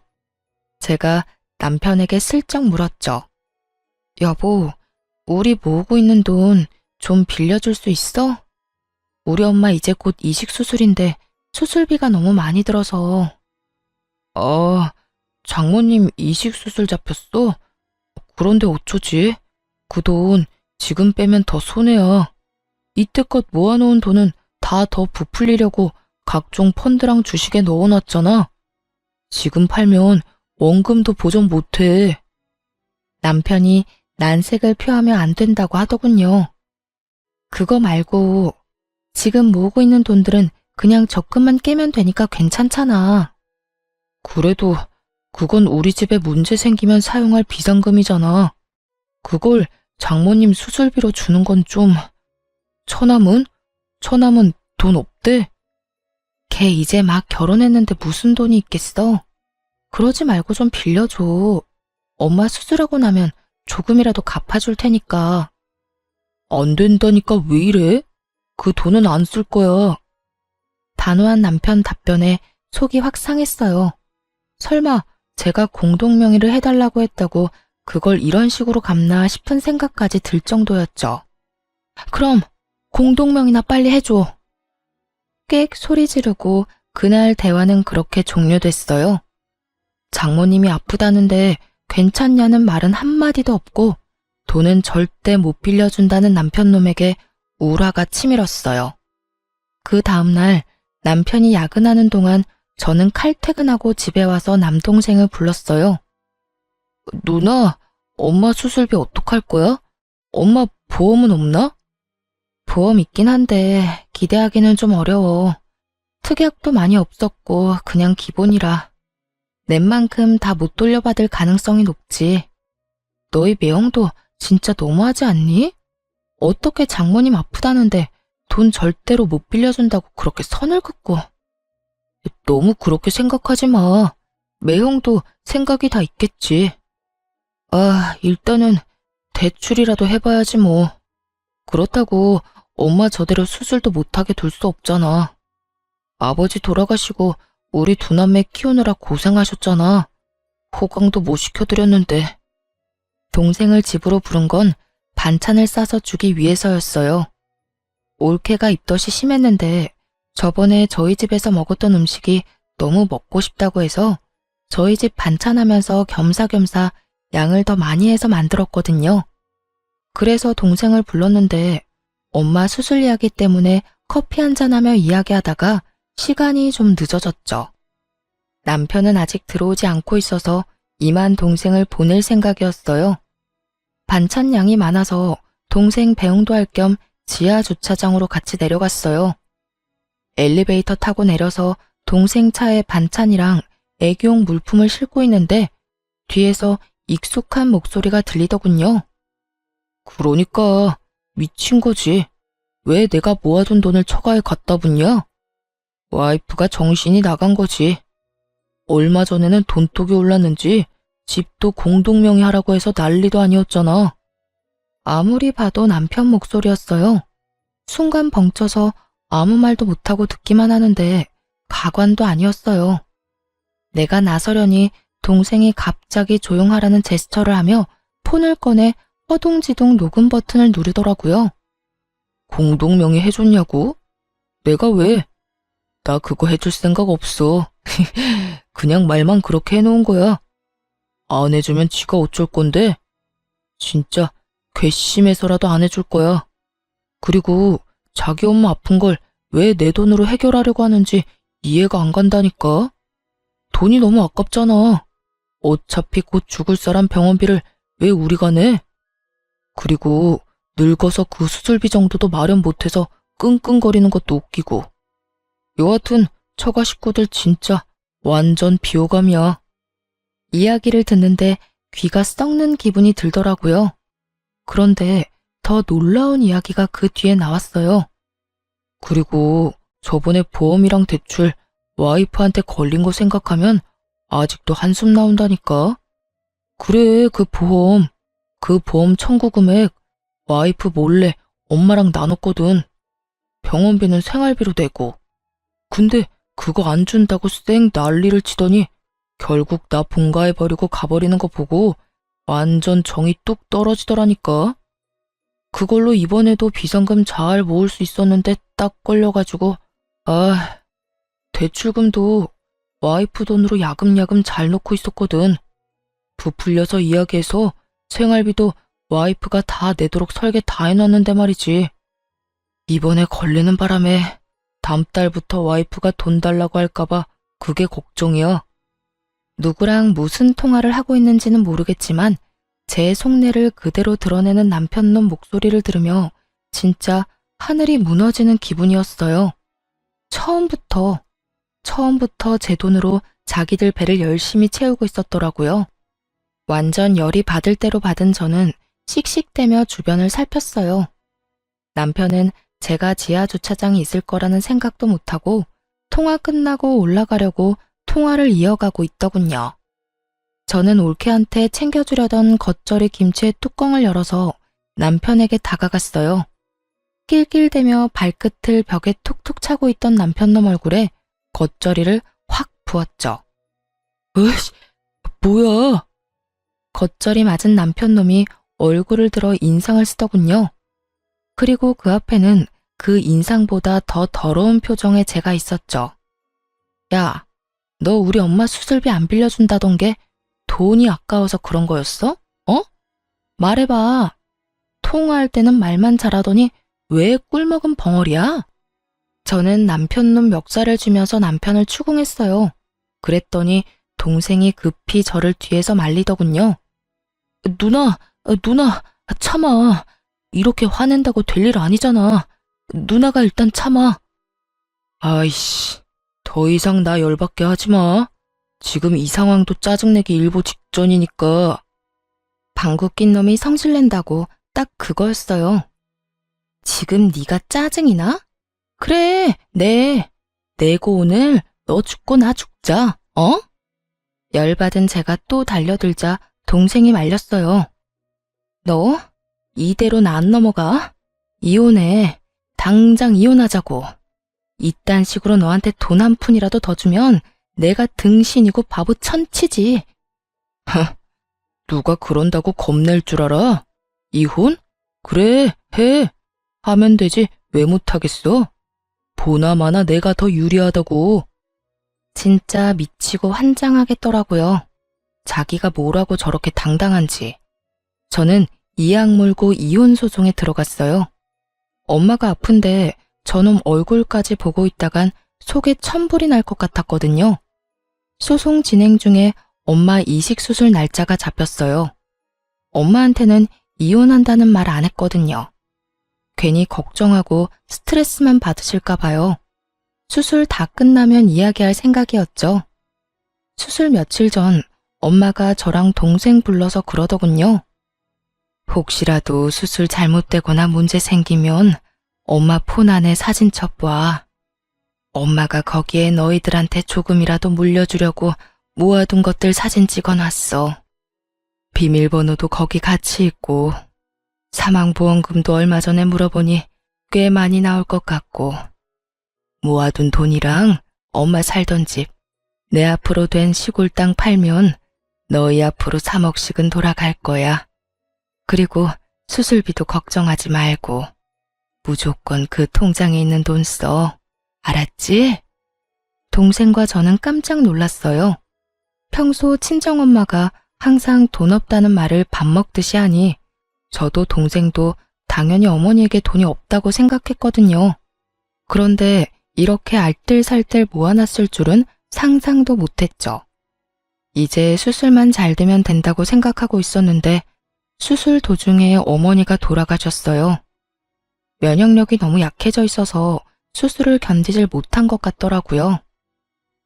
제가 남편에게 슬쩍 물었죠. 여보, 우리 모으고 있는 돈 좀 빌려줄 수 있어? 우리 엄마 이제 곧 이식 수술인데 수술비가 너무 많이 들어서. 장모님 이식 수술 잡혔어? 그런데 어쩌지? 그 돈 지금 빼면 더 손해야. 이때껏 모아놓은 돈은 다 더 부풀리려고 각종 펀드랑 주식에 넣어놨잖아. 지금 팔면 원금도 보전 못해. 남편이 난색을 표하며 안 된다고 하더군요. 그거 말고 지금 모으고 있는 돈들은 그냥 적금만 깨면 되니까 괜찮잖아. 그래도 그건 우리 집에 문제 생기면 사용할 비상금이잖아. 그걸 장모님 수술비로 주는 건 좀... 처남은? 처남은 돈 없대? 걔 이제 막 결혼했는데 무슨 돈이 있겠어? 그러지 말고 좀 빌려줘. 엄마 수술하고 나면 조금이라도 갚아줄 테니까. 안 된다니까 왜 이래? 그 돈은 안 쓸 거야. 단호한 남편 답변에 속이 확 상했어요. 설마 제가 공동명의를 해달라고 했다고 그걸 이런 식으로 갚나 싶은 생각까지 들 정도였죠. 그럼 공동명의나 빨리 해줘. 꽥 소리 지르고 그날 대화는 그렇게 종료됐어요. 장모님이 아프다는데 괜찮냐는 말은 한마디도 없고 돈은 절대 못 빌려준다는 남편놈에게 우라가 치밀었어요. 그 다음날 남편이 야근하는 동안 저는 칼퇴근하고 집에 와서 남동생을 불렀어요. 누나, 엄마 수술비 어떡할 거야? 엄마 보험은 없나? 보험 있긴 한데 기대하기는 좀 어려워. 특약도 많이 없었고 그냥 기본이라. 낸 만큼 다 못 돌려받을 가능성이 높지. 너희 매형도 진짜 너무하지 않니? 어떻게 장모님 아프다는데 돈 절대로 못 빌려준다고 그렇게 선을 긋고. 너무 그렇게 생각하지 마. 매형도 생각이 다 있겠지. 일단은 대출이라도 해봐야지 뭐. 그렇다고 엄마 저대로 수술도 못하게 둘 수 없잖아. 아버지 돌아가시고 우리 두 남매 키우느라 고생하셨잖아. 호강도 못 시켜드렸는데. 동생을 집으로 부른 건 반찬을 싸서 주기 위해서였어요. 올케가 입덧이 심했는데 저번에 저희 집에서 먹었던 음식이 너무 먹고 싶다고 해서 저희 집 반찬하면서 겸사겸사 양을 더 많이 해서 만들었거든요. 그래서 동생을 불렀는데 엄마 수술 이야기 때문에 커피 한잔하며 이야기하다가 시간이 좀 늦어졌죠. 남편은 아직 들어오지 않고 있어서 이만 동생을 보낼 생각이었어요. 반찬 양이 많아서 동생 배웅도 할 겸 지하 주차장으로 같이 내려갔어요. 엘리베이터 타고 내려서 동생 차에 반찬이랑 애기용 물품을 싣고 있는데 뒤에서 익숙한 목소리가 들리더군요. 그러니까 미친 거지. 왜 내가 모아둔 돈을 처가에 갖다 붓냐? 와이프가 정신이 나간 거지. 얼마 전에는 돈독이 올랐는지 집도 공동명의 하라고 해서 난리도 아니었잖아. 아무리 봐도 남편 목소리였어요. 순간 벙쪄서 아무 말도 못하고 듣기만 하는데 가관도 아니었어요. 내가 나서려니 동생이 갑자기 조용하라는 제스처를 하며 폰을 꺼내 허둥지둥 녹음 버튼을 누르더라고요. 공동명의 해줬냐고? 내가 왜? 나 그거 해줄 생각 없어. 그냥 말만 그렇게 해놓은 거야. 안 해주면 지가 어쩔 건데? 진짜 괘씸해서라도 안 해줄 거야. 그리고 자기 엄마 아픈 걸 왜 내 돈으로 해결하려고 하는지 이해가 안 간다니까. 돈이 너무 아깝잖아. 어차피 곧 죽을 사람 병원비를 왜 우리가 내? 그리고 늙어서 그 수술비 정도도 마련 못해서 끙끙거리는 것도 웃기고. 여하튼 처가 식구들 진짜 완전 비호감이야. 이야기를 듣는데 귀가 썩는 기분이 들더라고요. 그런데 더 놀라운 이야기가 그 뒤에 나왔어요. 그리고 저번에 보험이랑 대출 와이프한테 걸린 거 생각하면 아직도 한숨 나온다니까. 그래, 그 보험 청구 금액 와이프 몰래 엄마랑 나눴거든. 병원비는 생활비로 내고. 근데 그거 안 준다고 쌩 난리를 치더니 결국 나 본가해버리고 가버리는 거 보고 완전 정이 뚝 떨어지더라니까. 그걸로 이번에도 비상금 잘 모을 수 있었는데 딱 걸려가지고 대출금도 와이프 돈으로 야금야금 잘 넣고 있었거든. 부풀려서 이야기해서 생활비도 와이프가 다 내도록 설계 다 해놨는데 말이지. 이번에 걸리는 바람에 다음 달부터 와이프가 돈 달라고 할까봐 그게 걱정이야. 누구랑 무슨 통화를 하고 있는지는 모르겠지만 제 속내를 그대로 드러내는 남편놈 목소리를 들으며 진짜 하늘이 무너지는 기분이었어요. 처음부터 제 돈으로 자기들 배를 열심히 채우고 있었더라고요. 완전 열이 받을 대로 받은 저는 씩씩대며 주변을 살폈어요. 남편은 제가 지하 주차장에 있을 거라는 생각도 못하고 통화 끝나고 올라가려고 통화를 이어가고 있더군요. 저는 올케한테 챙겨주려던 겉절이 김치의 뚜껑을 열어서 남편에게 다가갔어요. 낄낄대며 발끝을 벽에 툭툭 차고 있던 남편놈 얼굴에 겉절이를 확 부었죠. 으이씨, 뭐야? 겉절이 맞은 남편놈이 얼굴을 들어 인상을 쓰더군요. 그리고 그 앞에는 그 인상보다 더 더러운 표정의 제가 있었죠. 야, 너 우리 엄마 수술비 안 빌려준다던 게 돈이 아까워서 그런 거였어? 어? 말해봐. 통화할 때는 말만 잘하더니 왜 꿀먹은 벙어리야? 저는 남편놈 멱살을 쥐면서 남편을 추궁했어요. 그랬더니 동생이 급히 저를 뒤에서 말리더군요. 누나, 참아. 이렇게 화낸다고 될 일 아니잖아. 누나가 일단 참아. 아이씨, 더 이상 나 열받게 하지 마. 지금 이 상황도 짜증내기 일보 직전이니까. 방구 낀 놈이 성질낸다고 딱 그거였어요. 지금 네가 짜증이 나? 그래, 내고 오늘 너 죽고 나 죽자, 어? 열받은 제가 또 달려들자 동생이 말렸어요. 너 이대로 나 안 넘어가? 이혼해. 당장 이혼하자고. 이딴 식으로 너한테 돈 한 푼이라도 더 주면 내가 등신이고 바보 천치지. 누가 그런다고 겁낼 줄 알아? 이혼? 그래, 해. 하면 되지 왜 못하겠어? 보나마나 내가 더 유리하다고. 진짜 미치고 환장하겠더라고요. 자기가 뭐라고 저렇게 당당한지. 저는 이악 물고 이혼 소송에 들어갔어요. 엄마가 아픈데 저놈 얼굴까지 보고 있다간 속에 천불이 날 것 같았거든요. 소송 진행 중에 엄마 이식수술 날짜가 잡혔어요. 엄마한테는 이혼한다는 말 안 했거든요. 괜히 걱정하고 스트레스만 받으실까 봐요. 수술 다 끝나면 이야기할 생각이었죠. 수술 며칠 전 엄마가 저랑 동생 불러서 그러더군요. 혹시라도 수술 잘못되거나 문제 생기면 엄마 폰 안에 사진 첩봐. 엄마가 거기에 너희들한테 조금이라도 물려주려고 모아둔 것들 사진 찍어놨어. 비밀번호도 거기 같이 있고 사망보험금도 얼마 전에 물어보니 꽤 많이 나올 것 같고 모아둔 돈이랑 엄마 살던 집, 내 앞으로 된 시골 땅 팔면 너희 앞으로 3억씩은 돌아갈 거야. 그리고 수술비도 걱정하지 말고 무조건 그 통장에 있는 돈 써. 알았지? 동생과 저는 깜짝 놀랐어요. 평소 친정엄마가 항상 돈 없다는 말을 밥 먹듯이 하니 저도 동생도 당연히 어머니에게 돈이 없다고 생각했거든요. 그런데 이렇게 알뜰살뜰 모아놨을 줄은 상상도 못했죠. 이제 수술만 잘 되면 된다고 생각하고 있었는데 수술 도중에 어머니가 돌아가셨어요. 면역력이 너무 약해져 있어서 수술을 견디질 못한 것 같더라고요.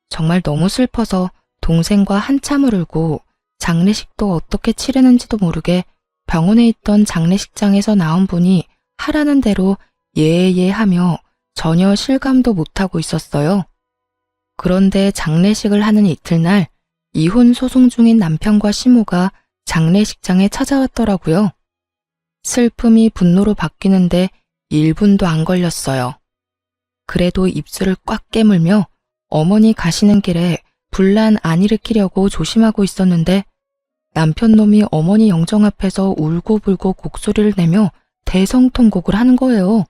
정말 너무 슬퍼서 동생과 한참을 울고 장례식도 어떻게 치르는지도 모르게 병원에 있던 장례식장에서 나온 분이 하라는 대로 예예 하며 전혀 실감도 못하고 있었어요. 그런데 장례식을 하는 이틀날 이혼 소송 중인 남편과 시모가 장례식장에 찾아왔더라고요. 슬픔이 분노로 바뀌는데 1분도 안 걸렸어요. 그래도 입술을 꽉 깨물며 어머니 가시는 길에 분란 안 일으키려고 조심하고 있었는데 남편 놈이 어머니 영정 앞에서 울고불고 곡소리를 내며 대성통곡을 하는 거예요.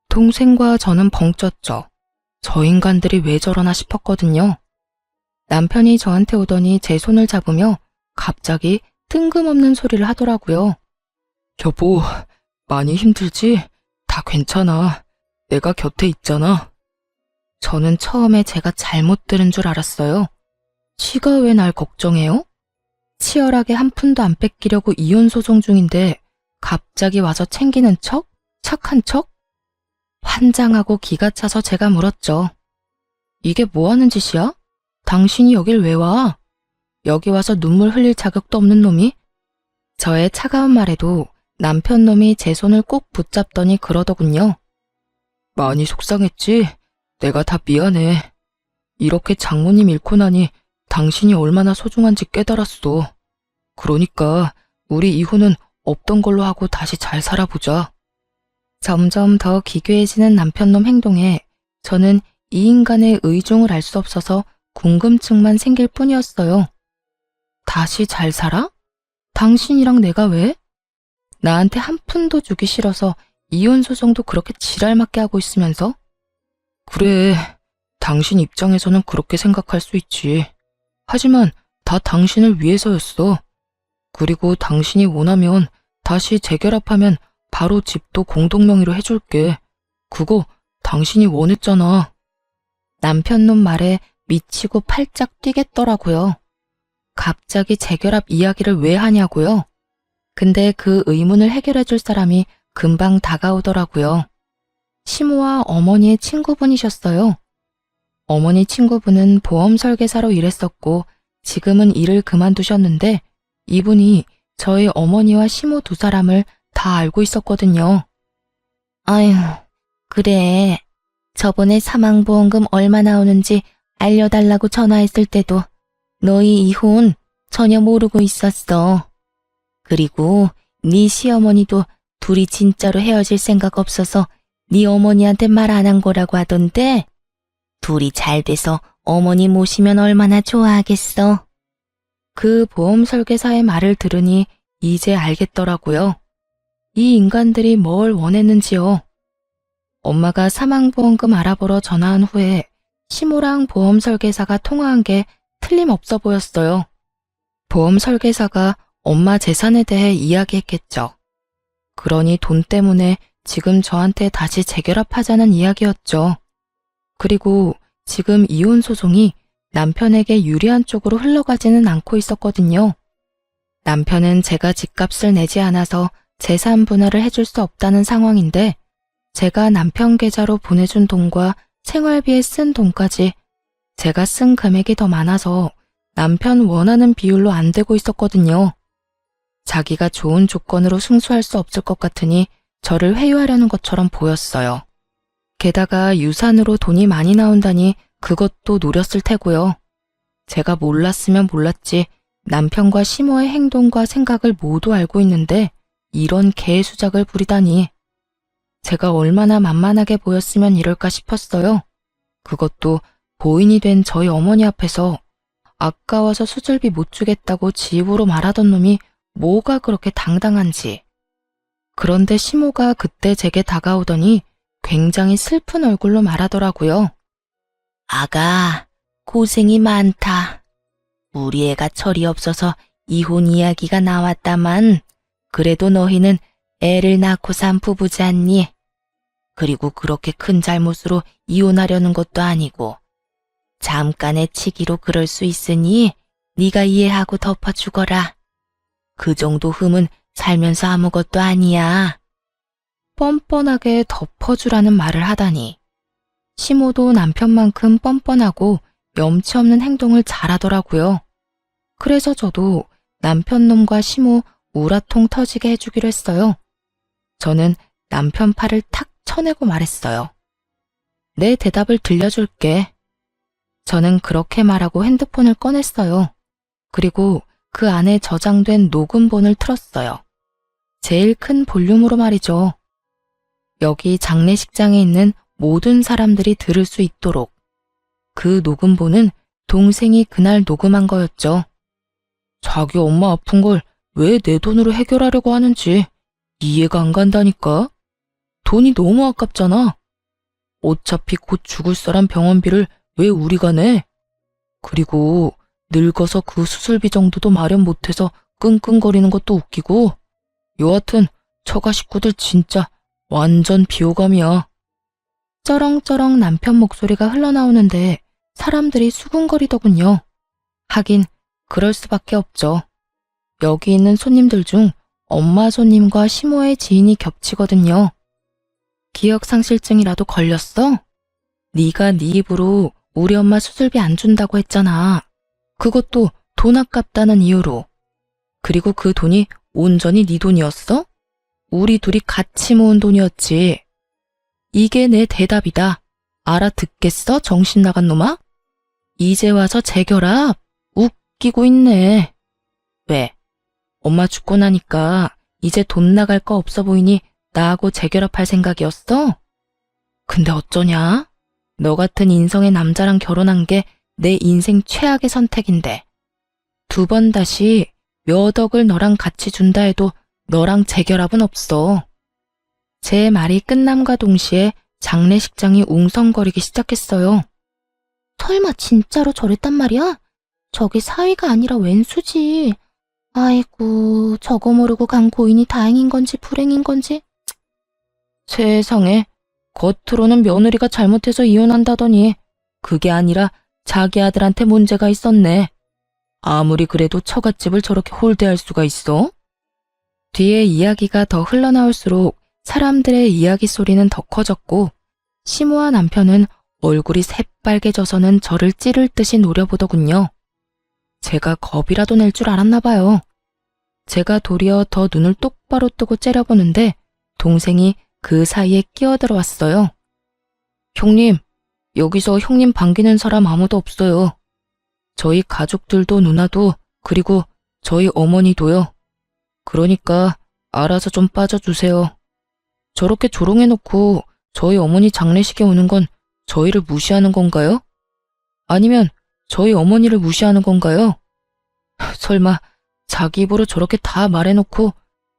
동생과 저는 벙쪘죠. 저 인간들이 왜 저러나 싶었거든요. 남편이 저한테 오더니 제 손을 잡으며 갑자기 뜬금없는 소리를 하더라고요. 여보, 많이 힘들지? 다 괜찮아. 내가 곁에 있잖아. 저는 처음에 제가 잘못 들은 줄 알았어요. 지가 왜 날 걱정해요? 치열하게 한 푼도 안 뺏기려고 이혼 소송 중인데 갑자기 와서 챙기는 척? 착한 척? 환장하고 기가 차서 제가 물었죠. 이게 뭐 하는 짓이야? 당신이 여길 왜 와? 여기 와서 눈물 흘릴 자격도 없는 놈이? 저의 차가운 말에도 남편 놈이 제 손을 꼭 붙잡더니 그러더군요. 많이 속상했지? 내가 다 미안해. 이렇게 장모님 잃고 나니 당신이 얼마나 소중한지 깨달았어. 그러니까 우리 이혼은 없던 걸로 하고 다시 잘 살아보자. 점점 더 기괴해지는 남편놈 행동에 저는 이 인간의 의중을 알 수 없어서 궁금증만 생길 뿐이었어요. 다시 잘 살아? 당신이랑 내가 왜? 나한테 한 푼도 주기 싫어서 이혼 소송도 그렇게 지랄맞게 하고 있으면서? 그래, 당신 입장에서는 그렇게 생각할 수 있지. 하지만 다 당신을 위해서였어. 그리고 당신이 원하면 다시 재결합하면 바로 집도 공동명의로 해줄게. 그거 당신이 원했잖아. 남편놈 말에 미치고 팔짝 뛰겠더라고요. 갑자기 재결합 이야기를 왜 하냐고요? 근데 그 의문을 해결해 줄 사람이 금방 다가오더라고요. 시모와 어머니의 친구분이셨어요. 어머니 친구분은 보험 설계사로 일했었고 지금은 일을 그만두셨는데 이분이 저희 어머니와 시모 두 사람을 다 알고 있었거든요. 아휴, 그래. 저번에 사망보험금 얼마 나오는지 알려달라고 전화했을 때도 너희 이혼 전혀 모르고 있었어. 그리고 네 시어머니도 둘이 진짜로 헤어질 생각 없어서 네 어머니한테 말 안 한 거라고 하던데 둘이 잘 돼서 어머니 모시면 얼마나 좋아하겠어. 그 보험 설계사의 말을 들으니 이제 알겠더라고요. 이 인간들이 뭘 원했는지요. 엄마가 사망보험금 알아보러 전화한 후에 시모랑 보험 설계사가 통화한 게 틀림없어 보였어요. 보험 설계사가 엄마 재산에 대해 이야기했겠죠. 그러니 돈 때문에 지금 저한테 다시 재결합하자는 이야기였죠. 그리고 지금 이혼 소송이 남편에게 유리한 쪽으로 흘러가지는 않고 있었거든요. 남편은 제가 집값을 내지 않아서 재산 분할을 해줄 수 없다는 상황인데 제가 남편 계좌로 보내준 돈과 생활비에 쓴 돈까지 제가 쓴 금액이 더 많아서 남편 원하는 비율로 안 되고 있었거든요. 자기가 좋은 조건으로 승수할 수 없을 것 같으니 저를 회유하려는 것처럼 보였어요. 게다가 유산으로 돈이 많이 나온다니 그것도 노렸을 테고요. 제가 몰랐으면 몰랐지 남편과 시모의 행동과 생각을 모두 알고 있는데 이런 개수작을 부리다니. 제가 얼마나 만만하게 보였으면 이럴까 싶었어요. 그것도 보인이 된 저희 어머니 앞에서 아까워서 수술비 못 주겠다고 지 입으로 말하던 놈이 뭐가 그렇게 당당한지. 그런데 시모가 그때 제게 다가오더니 굉장히 슬픈 얼굴로 말하더라고요. 아가, 고생이 많다. 우리 애가 철이 없어서 이혼 이야기가 나왔다만 그래도 너희는 애를 낳고 산 부부지 않니? 그리고 그렇게 큰 잘못으로 이혼하려는 것도 아니고 잠깐의 치기로 그럴 수 있으니 네가 이해하고 덮어주거라. 그 정도 흠은 살면서 아무것도 아니야. 뻔뻔하게 덮어주라는 말을 하다니. 시모도 남편만큼 뻔뻔하고 염치 없는 행동을 잘하더라고요. 그래서 저도 남편 놈과 시모 우라통 터지게 해주기로 했어요. 저는 남편 팔을 탁 쳐내고 말했어요. 내 대답을 들려줄게. 저는 그렇게 말하고 핸드폰을 꺼냈어요. 그리고 그 안에 저장된 녹음본을 틀었어요. 제일 큰 볼륨으로 말이죠. 여기 장례식장에 있는 모든 사람들이 들을 수 있도록. 그 녹음본은 동생이 그날 녹음한 거였죠. 자기 엄마 아픈 걸 왜 내 돈으로 해결하려고 하는지 이해가 안 간다니까. 돈이 너무 아깝잖아. 어차피 곧 죽을 사람 병원비를 왜 우리가 내? 그리고 늙어서 그 수술비 정도도 마련 못해서 끙끙거리는 것도 웃기고 여하튼 처가 식구들 진짜 완전 비호감이야. 쩌렁쩌렁 남편 목소리가 흘러나오는데 사람들이 수군거리더군요. 하긴 그럴 수밖에 없죠. 여기 있는 손님들 중 엄마 손님과 시모의 지인이 겹치거든요. 기억상실증이라도 걸렸어? 네가 네 입으로 우리 엄마 수술비 안 준다고 했잖아. 그것도 돈 아깝다는 이유로. 그리고 그 돈이 온전히 네 돈이었어? 우리 둘이 같이 모은 돈이었지. 이게 내 대답이다. 알아듣겠어, 정신 나간 놈아? 이제 와서 재결합? 웃기고 있네. 왜? 엄마 죽고 나니까 이제 돈 나갈 거 없어 보이니 나하고 재결합할 생각이었어? 근데 어쩌냐? 너 같은 인성의 남자랑 결혼한 게 내 인생 최악의 선택인데. 2번 다시 몇 억을 너랑 같이 준다 해도 너랑 재결합은 없어. 제 말이 끝남과 동시에 장례식장이 웅성거리기 시작했어요. 설마 진짜로 저랬단 말이야? 저게 사위가 아니라 웬수지. 아이고, 저거 모르고 간 고인이 다행인 건지 불행인 건지. 세상에, 겉으로는 며느리가 잘못해서 이혼한다더니 그게 아니라 자기 아들한테 문제가 있었네. 아무리 그래도 처갓집을 저렇게 홀대할 수가 있어? 뒤에 이야기가 더 흘러나올수록 사람들의 이야기 소리는 더 커졌고 시모와 남편은 얼굴이 새빨개져서는 저를 찌를 듯이 노려보더군요. 제가 겁이라도 낼 줄 알았나 봐요. 제가 도리어 더 눈을 똑바로 뜨고 째려보는데 동생이 그 사이에 끼어들어왔어요. 형님, 여기서 형님 반기는 사람 아무도 없어요. 저희 가족들도 누나도 그리고 저희 어머니도요. 그러니까 알아서 좀 빠져주세요. 저렇게 조롱해놓고 저희 어머니 장례식에 오는 건 저희를 무시하는 건가요? 아니면 저희 어머니를 무시하는 건가요? 설마 자기 입으로 저렇게 다 말해놓고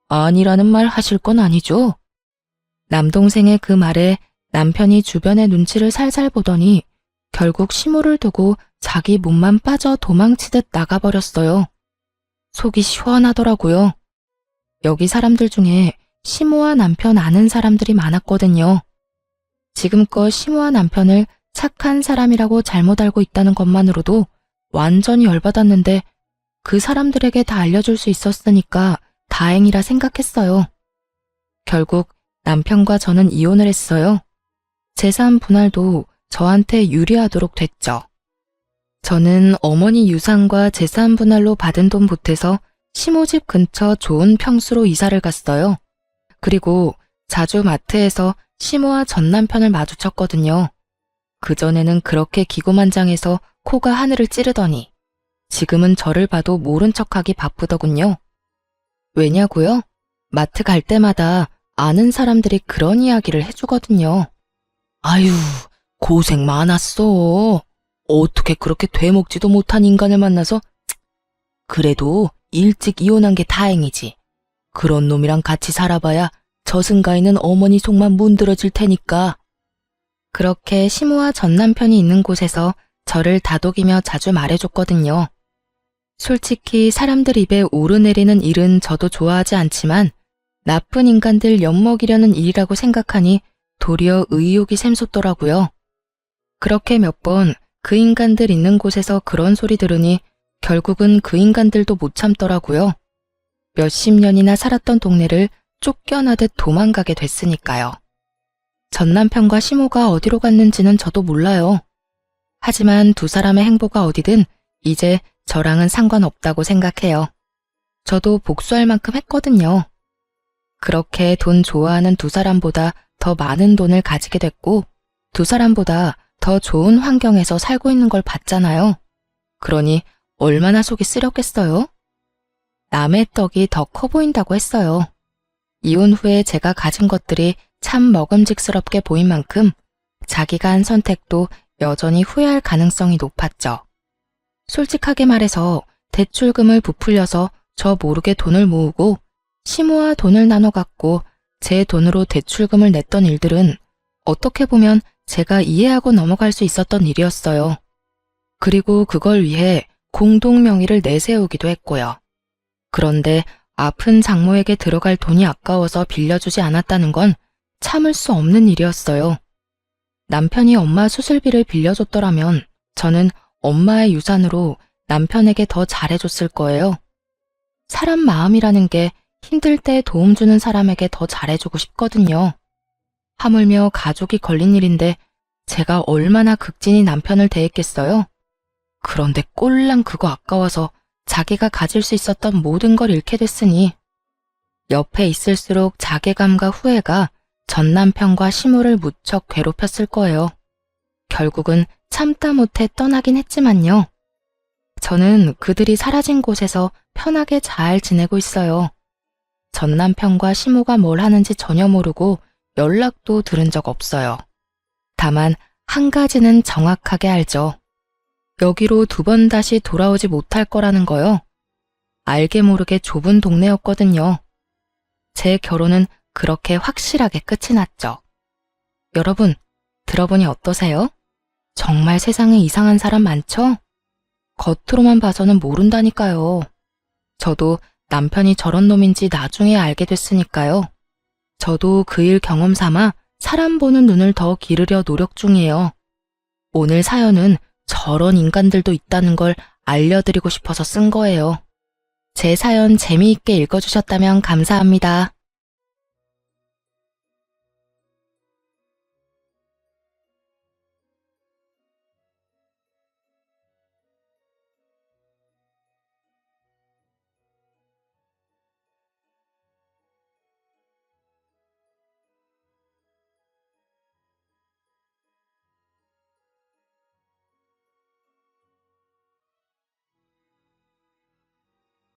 아니라는 말 하실 건 아니죠? 남동생의 그 말에 남편이 주변의 눈치를 살살 보더니 결국 시모를 두고 자기 몸만 빠져 도망치듯 나가버렸어요. 속이 시원하더라고요. 여기 사람들 중에 시모와 남편 아는 사람들이 많았거든요. 지금껏 시모와 남편을 착한 사람이라고 잘못 알고 있다는 것만으로도 완전히 열받았는데 그 사람들에게 다 알려줄 수 있었으니까 다행이라 생각했어요. 결국 남편과 저는 이혼을 했어요. 재산 분할도 저한테 유리하도록 됐죠. 저는 어머니 유산과 재산 분할로 받은 돈 보태서 시모집 근처 좋은 평수로 이사를 갔어요. 그리고 자주 마트에서 시모와 전 남편을 마주쳤거든요. 그전에는 그렇게 기고만장해서 코가 하늘을 찌르더니 지금은 저를 봐도 모른 척하기 바쁘더군요. 왜냐고요? 마트 갈 때마다 아는 사람들이 그런 이야기를 해주거든요. 아유, 고생 많았어. 어떻게 그렇게 되먹지도 못한 인간을 만나서. 그래도 일찍 이혼한 게 다행이지. 그런 놈이랑 같이 살아봐야 저승가에는 어머니 속만 문드러질 테니까. 그렇게 시모와 전 남편이 있는 곳에서 저를 다독이며 자주 말해줬거든요. 솔직히 사람들 입에 오르내리는 일은 저도 좋아하지 않지만 나쁜 인간들 엿먹이려는 일이라고 생각하니 도리어 의욕이 샘솟더라고요. 그렇게 몇 번 그 인간들 있는 곳에서 그런 소리 들으니 결국은 그 인간들도 못 참더라고요. 몇십 년이나 살았던 동네를 쫓겨나듯 도망가게 됐으니까요. 전 남편과 시모가 어디로 갔는지는 저도 몰라요. 하지만 두 사람의 행보가 어디든 이제 저랑은 상관없다고 생각해요. 저도 복수할 만큼 했거든요. 그렇게 돈 좋아하는 두 사람보다 더 많은 돈을 가지게 됐고 두 사람보다 더 좋은 환경에서 살고 있는 걸 봤잖아요. 그러니 얼마나 속이 쓰렸겠어요? 남의 떡이 더 커 보인다고 했어요. 이혼 후에 제가 가진 것들이 참 먹음직스럽게 보인 만큼 자기가 한 선택도 여전히 후회할 가능성이 높았죠. 솔직하게 말해서 대출금을 부풀려서 저 모르게 돈을 모으고 시모와 돈을 나눠 갖고 제 돈으로 대출금을 냈던 일들은 어떻게 보면 제가 이해하고 넘어갈 수 있었던 일이었어요. 그리고 그걸 위해 공동 명의를 내세우기도 했고요. 그런데 아픈 장모에게 들어갈 돈이 아까워서 빌려주지 않았다는 건 참을 수 없는 일이었어요. 남편이 엄마 수술비를 빌려줬더라면 저는 엄마의 유산으로 남편에게 더 잘해줬을 거예요. 사람 마음이라는 게 힘들 때 도움 주는 사람에게 더 잘해주고 싶거든요. 하물며 가족이 걸린 일인데 제가 얼마나 극진히 남편을 대했겠어요? 그런데 꼴랑 그거 아까워서 자기가 가질 수 있었던 모든 걸 잃게 됐으니 옆에 있을수록 자괴감과 후회가 전 남편과 시모를 무척 괴롭혔을 거예요. 결국은 참다 못해 떠나긴 했지만요. 저는 그들이 사라진 곳에서 편하게 잘 지내고 있어요. 전 남편과 시모가 뭘 하는지 전혀 모르고 연락도 들은 적 없어요. 다만 한 가지는 정확하게 알죠. 여기로 두 번 다시 돌아오지 못할 거라는 거요. 알게 모르게 좁은 동네였거든요. 제 결혼은 그렇게 확실하게 끝이 났죠. 여러분, 들어보니 어떠세요? 정말 세상에 이상한 사람 많죠? 겉으로만 봐서는 모른다니까요. 저도 남편이 저런 놈인지 나중에 알게 됐으니까요. 저도 그 일 경험 삼아 사람 보는 눈을 더 기르려 노력 중이에요. 오늘 사연은 저런 인간들도 있다는 걸 알려드리고 싶어서 쓴 거예요. 제 사연 재미있게 읽어주셨다면 감사합니다.